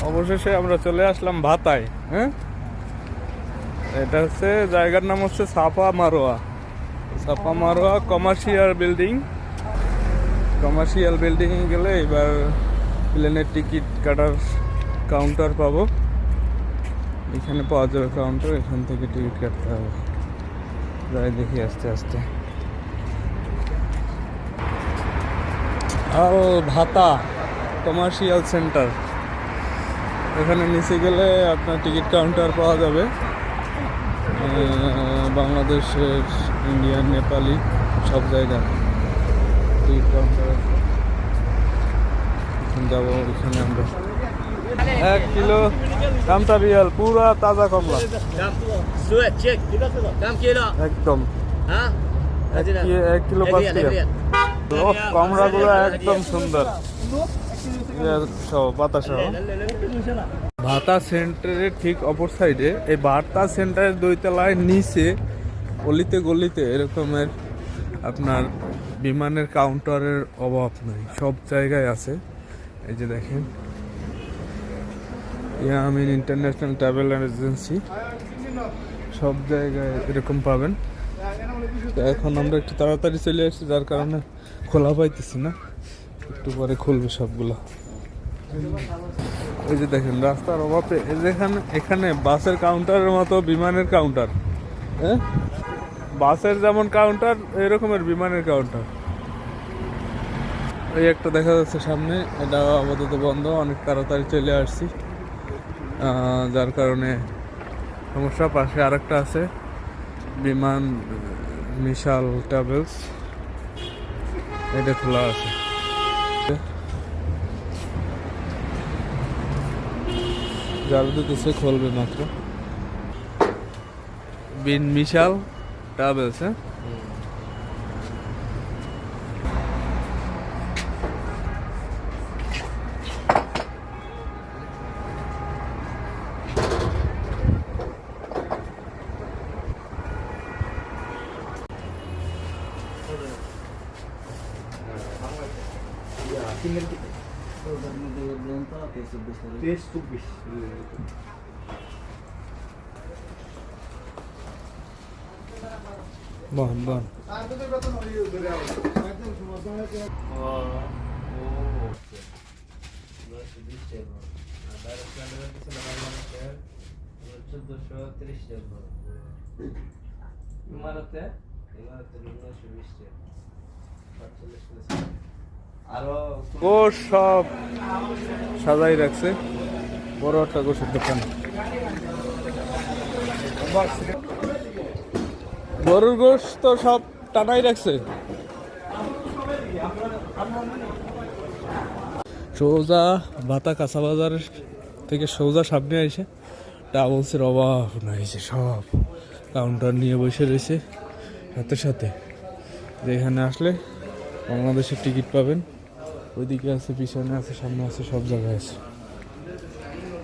অবশেষে আমরা চলে আসলাম ভাতায়। হ্যাঁ, এটা হচ্ছে জায়গার নাম হচ্ছে সাফা মারোয়া। সাফা মারোয়া কমার্শিয়াল বিল্ডিং। কমার্শিয়াল বিল্ডিংয়ে গেলে এবার প্লেনের টিকিট কাটার কাউন্টার পাবো। এখানে পাওয়া যাবে কাউন্টার, এখান থেকে টিকিট কাটতে হবে। যাই দেখি আস্তে আস্তে। আল ভাতা কমার্শিয়াল সেন্টার, এখানে নিচে গেলে আপনার টিকিট কাউন্টার পাওয়া যাবে। বাংলাদেশের, ইন্ডিয়ান, নেপালি সব জায়গায় টিকিট কাউন্টার আছে। এখন যাবো ওইখানে আমরা। 1 কিলো কামটা রিয়াল, পুরা তাজা কমলা একদম। 1 কিলো 5 রিয়াল। কমলাগুলো একদম সুন্দর, বাতাস। ভাতা সেন্টারের ঠিক অপর সাইডে, এই ভাতা সেন্টারের 2 তলায় নিচে অলিতে গলিতে এরকমের আপনার বিমানের কাউন্টারের অভাব নেই, সব জায়গায় আছে। এই যে দেখেন, ইয়ামিন ইন্টারন্যাশনাল ট্রাভেল এজেন্সি, সব জায়গায় এরকম পাবেন। তো এখন আমরা একটু তাড়াতাড়ি চলে আসছি, যার কারণে খোলা পাইতেছি না, একটু পরে খুলবে সবগুলো। এই যে দেখেন রাস্তার অভাবে এখানে বাসের কাউন্টারের মতো বিমানের কাউন্টার। হ্যাঁ, বাসের যেমন কাউন্টার এরকমের বিমানের কাউন্টার। এই একটা দেখা যাচ্ছে সামনে, এটা আপাতত বন্ধ, অনেক তাড়াতাড়ি চলে আসছি যার কারণে সমস্যা। পাশে আরেকটা আছে বিমান, মিশাল ট্রাভেলস, এটা খোলা আছে। যার দিতেছে খুলবে মাত্র। মিশাল ট্রাভেলস। হ্যাঁ, বহন বহন। গোশ সব সাজাই রাখছে, বড় একটা গোশের দোকান। গরুর গোশ তো সব টানাই রাখছে। সোজা ভাতা কাঁচা বাজার থেকে সোজা সামনে আইসে ট্রাভেলসের অভাব নাই, সব কাউন্টার নিয়ে বসে রয়েছে। সাথে সাথে যেখানে আসলে বাংলাদেশের টিকিট পাবেন, ওইদিকে আছে, পিছনে আছে, সামনে আছে, সব জায়গায় আছে।